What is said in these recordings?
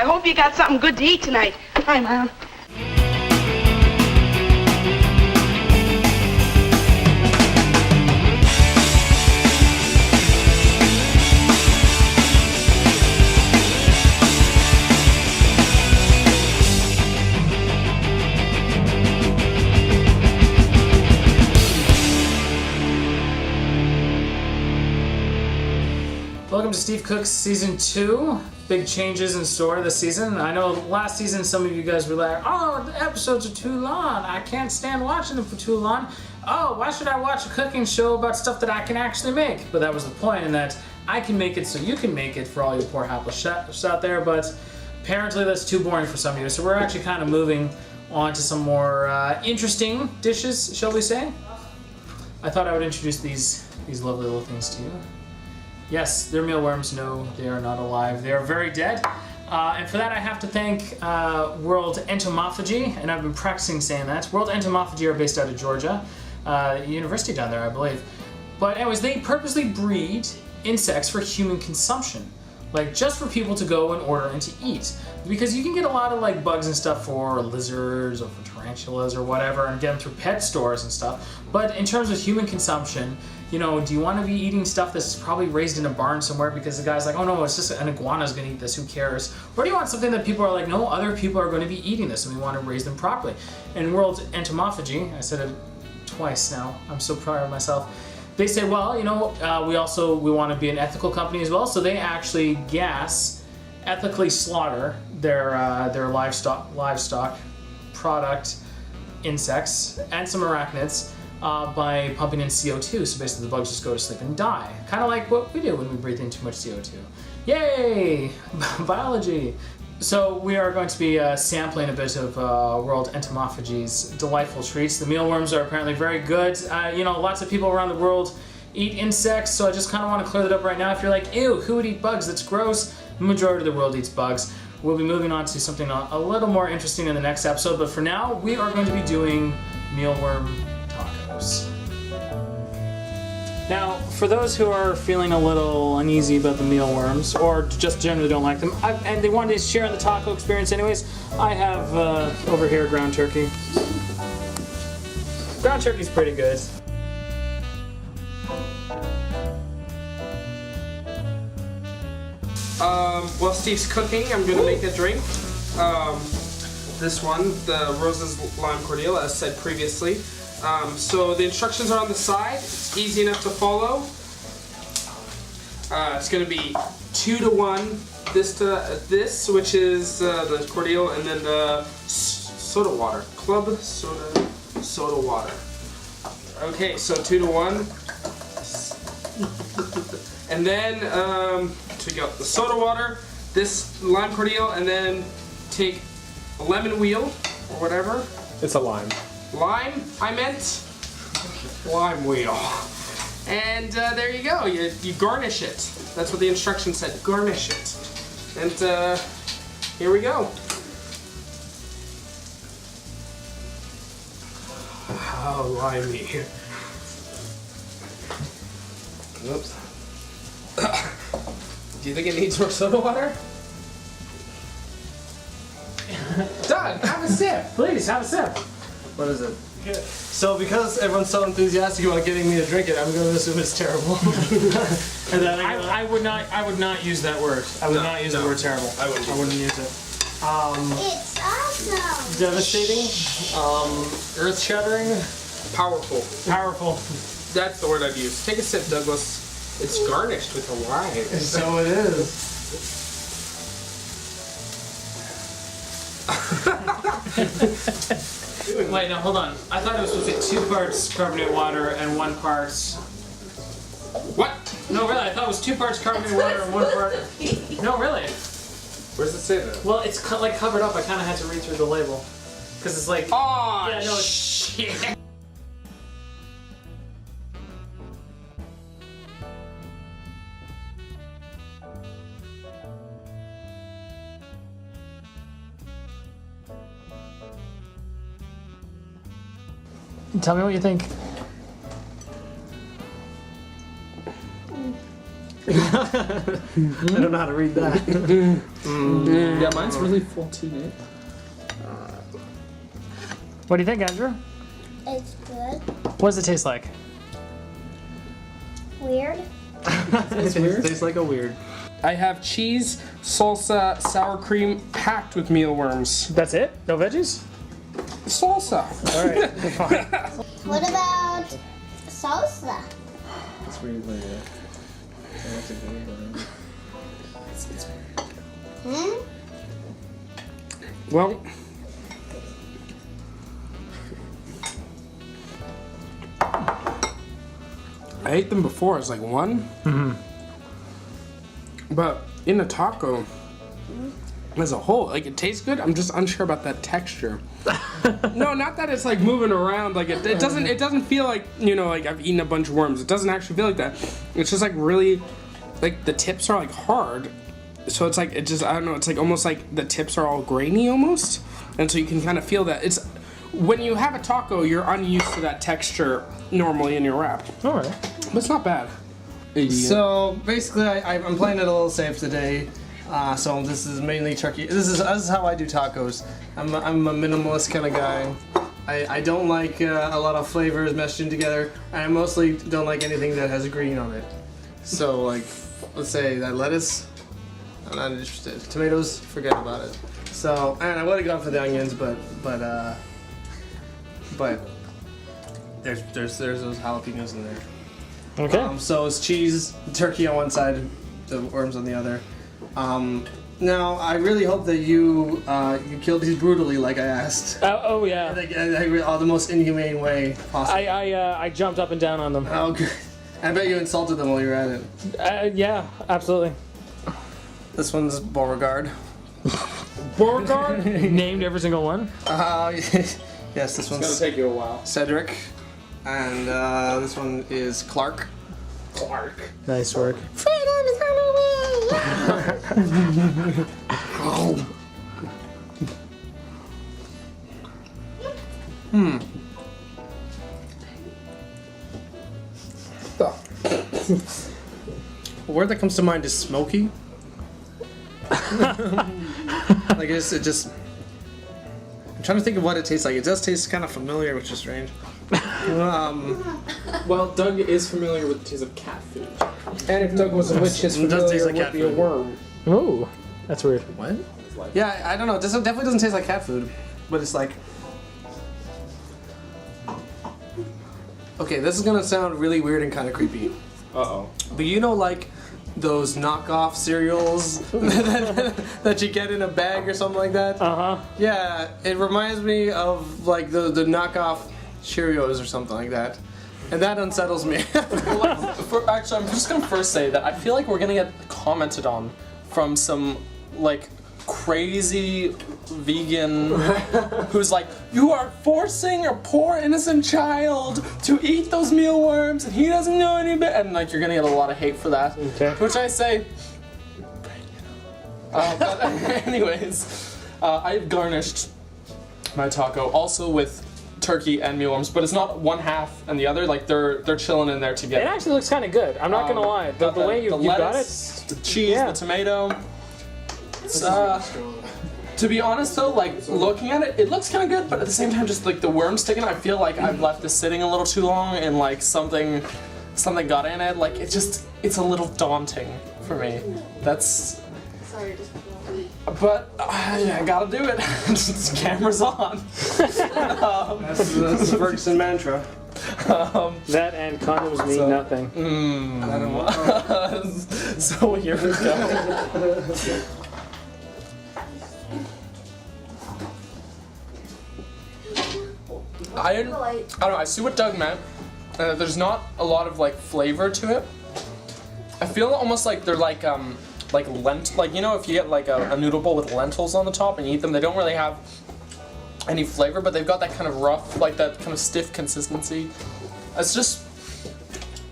I hope you got something good to eat tonight. Hi, Mom. Welcome to Steve Cook's Season 2. Big changes in store this season. I know last season some of you guys were like, oh, the episodes are too long. I can't stand watching them for too long. Oh, why should I watch a cooking show about stuff that I can actually make? But that was the point, in that I can make it so you can make it for all you poor hapless chefs out there, but apparently that's too boring for some of you. So we're actually kind of moving on to some more interesting dishes, shall we say? I thought I would introduce these lovely little things to you. Yes, they're mealworms. No, they are not alive. They are very dead. And for that, I have to thank World Entomophagy, and I've been practicing saying that. World Entomophagy are based out of Georgia, university down there, I believe. But anyways, they purposely breed insects for human consumption, like just for people to go and order and to eat. Because you can get a lot of like bugs and stuff for lizards or for tarantulas or whatever, and get them through pet stores and stuff. But in terms of human consumption, you know, do you want to be eating stuff that's probably raised in a barn somewhere because the guy's like, oh no, it's just an iguana's going to eat this, who cares? Or do you want something that people are like, no, other people are going to be eating this and we want to raise them properly? And World Entomophagy, I said it twice now, I'm so proud of myself. They say, well, you know, we want to be an ethical company as well, so they actually ethically slaughter their livestock product, insects, and some arachnids, by pumping in CO2, so basically the bugs just go to sleep and die. Kind of like what we do when we breathe in too much CO2. Yay! Biology! So we are going to be sampling a bit of World Entomophagy's delightful treats. The mealworms are apparently very good. You know, lots of people around the world eat insects, so I just kind of want to clear that up right now. If you're like, ew, who would eat bugs? That's gross. The majority of the world eats bugs. We'll be moving on to something a little more interesting in the next episode, but for now, we are going to be doing mealworm tacos. Now, for those who are feeling a little uneasy about the mealworms, or just generally don't like them, and they wanted to share in the taco experience anyways, I have over here ground turkey. Ground turkey's pretty good. While Steve's cooking, I'm gonna make a drink. This one, the Rose's Lime Cordella, as said previously. So the instructions are on the side. It's easy enough to follow. It's going to be 2-to-1 this to this, which is the cordial, and then the soda water, club soda water. Okay, so 2-to-1, and then to go the soda water, this lime cordial, and then take a lemon wheel or whatever. It's a lime. Lime, I meant lime wheel. And there you go, you garnish it. That's what the instruction said, garnish it. And here we go. How limey. Oops. Do you think it needs more soda water? Doug, have a sip. Please, have a sip. What is it? Good. So because everyone's so enthusiastic about getting me to drink it, I'm going to assume it's terrible. And then I would not use that word. I would not use the word terrible. I wouldn't use it. It's awesome. Devastating. Earth-shattering. Powerful. Powerful. That's the word I've used. Take a sip, Douglas. It's garnished with a lime. So it is. Wait, no, hold on. I thought it was supposed to be 2 parts carbonate water and 1 part... What? No, really, I thought it was 2 parts carbonate water and 1 part... No, really. Where does it say that? Well, it's like covered up. I kind of had to read through the label. Because it's like... Oh, yeah, no, shit. Tell me what you think. I don't know how to read that. Yeah, mine's really full too, Nate. What do you think, Andrew? It's good. What does it taste like? Weird. It tastes like a weird. I have cheese, salsa, sour cream, packed with mealworms. That's it? No veggies? Salsa. All right, fine. What about salsa? That's weird, but yeah. That's a good one. Hmm? Well, I ate them before as like one. But in a taco, as a whole, like it tastes good. I'm just unsure about that texture. No, not that it's like moving around. Like it doesn't feel like, you know, like I've eaten a bunch of worms. It doesn't actually feel like that. It's just like really, like the tips are like hard. So it's like, I don't know, it's like almost like the tips are all grainy almost. And so you can kind of feel that. It's, when you have a taco, you're unused to that texture normally in your wrap. All right. But it's not bad. So basically, I'm playing it a little safe today. So this is mainly turkey. This is how I do tacos. I'm a minimalist kind of guy. I don't like a lot of flavors meshed in together. I mostly don't like anything that has green on it. So like, let's say that lettuce, I'm not interested. Tomatoes, forget about it. So, and I would have gone for the onions, but there's those jalapenos in there. Okay. So it's cheese, turkey on one side, the worms on the other. Now I really hope that you killed these brutally, like I asked. Oh yeah. The most inhumane way possible. I jumped up and down on them. Oh, good. I bet you insulted them while you were at it. Yeah, absolutely. This one's Beauregard. Beauregard? Named every single one. Yes, this It's one's gonna take you a while. Cedric, and this one is Clark. Nice work. Freedom is on the way. A word that comes to mind is smoky. Like it just. I'm trying to think of what it tastes like. It does taste kind of familiar, which is strange. Well, Doug is familiar with the taste of cat food. And if Doug was a witch, his It does taste familiar like would cat be a food. worm. Ooh, that's weird. What? Yeah, I don't know. This definitely doesn't taste like cat food, but it's like. Okay, this is gonna sound really weird and kind of creepy. Uh-oh. But you know, like those knockoff cereals that you get in a bag or something like that? Uh-huh. Yeah, it reminds me of like the knockoff Cheerios or something like that. And that unsettles me. Actually, I'm just gonna first say that I feel like we're gonna get commented on from some like crazy vegan who's like, you are forcing a poor innocent child to eat those mealworms and he doesn't know any better, and like you're gonna get a lot of hate for that. Okay. Which I say, but anyways, I've garnished my taco also with turkey and mealworms, but it's not one half and the other. Like they're chilling in there It together. actually looks kind of good. I'm not gonna lie. The way you got lettuce, it. the cheese, Yeah. the tomato. It's, to be honest though, like looking at it, it looks kind of good, but at the same time, just like the worm sticking, I feel like I've left this sitting a little too long and like something got in it. Like it's a little daunting for me. That's. Sorry, just. But I gotta do it. The camera's on. That's the Ferguson mantra. That and condoms mean nothing. I don't know. So here we go. I don't know. I see what Doug meant. There's not a lot of like flavor to it. I feel almost like they're like like you know, if you get like a noodle bowl with lentils on the top and you eat them, they don't really have any flavor, but they've got that kind of rough, like that kind of stiff consistency. It's just,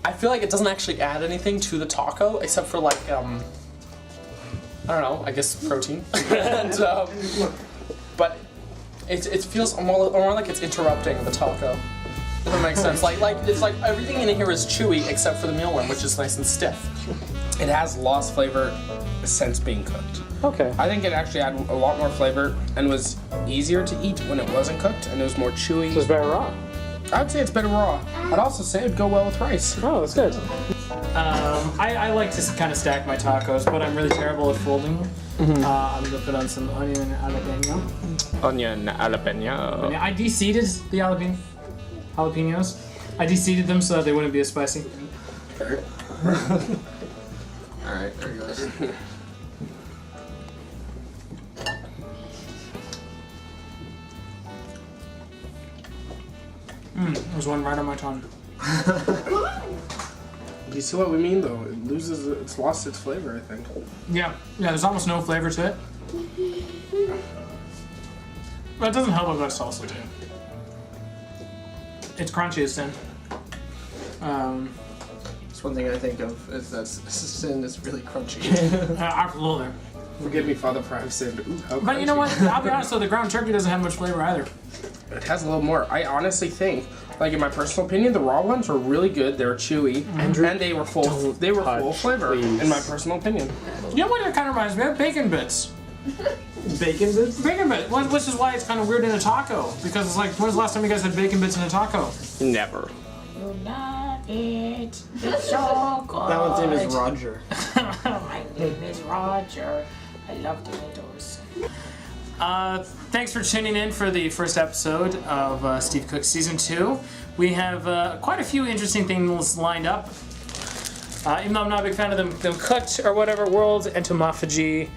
I feel like it doesn't actually add anything to the taco except for like I don't know, I guess protein. And, but it feels more like it's interrupting the taco. If that makes sense. Like it's like everything in here is chewy except for the mealworm, which is nice and stiff. it has lost flavor since being cooked. Okay. I think it actually had a lot more flavor and was easier to eat when it wasn't cooked, and it was more chewy. So it's better raw. I would say it's better raw. I'd also say it'd go well with rice. Oh, that's good. I like to kind of stack my tacos, but I'm really terrible at folding. I'm gonna put on some onion and jalapeno. Onion jalapeno. I de-seeded the jalapenos. I de-seeded them so that they wouldn't be as spicy. Alright, there he goes. There's one right on my tongue. You see what we mean, though? It's lost its flavor, I think. Yeah, there's almost no flavor to it. But it doesn't help I've got salsa too. It's crunchy as sin. That's one thing I think of is that sin is really crunchy. Absolutely. Forgive me, Father, for having said, ooh, how But you know what? I'll be honest though, the ground turkey doesn't have much flavor either. It has a little more. I honestly think, like in my personal opinion, the raw ones were really good. They were chewy, and they were full. They were full flavor, in my personal opinion. You know what it kind of reminds me of? Bacon bits. Bacon bits? Bacon bits, which is why it's kind of weird in a taco. Because it's like, when's the last time you guys had bacon bits in a taco? Never. You love it. It's so good. That one's name is Roger. My name is Roger. I love tomatoes. Thanks for tuning in for the first episode of Steve Cook Season 2. We have quite a few interesting things lined up. Even though I'm not a big fan of them cooked or whatever, World Entomophagy.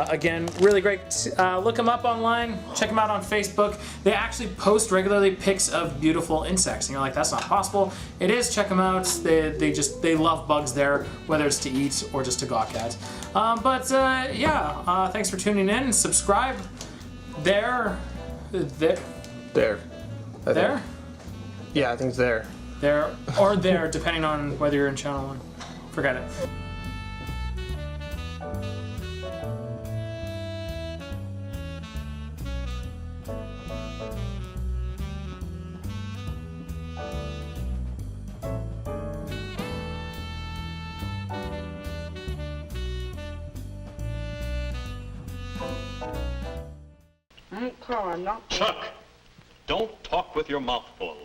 Again, really great. Look them up online. Check them out on Facebook. They actually post regularly pics of beautiful insects, and you're like, that's not possible. It is. Check them out. They love bugs there, whether it's to eat or just to gawk at. Thanks for tuning in. Subscribe. There. There. There. Yeah, I think it's there. There or there, depending on whether you're in channel 1. Forget it. Chuck, don't talk with your mouth full.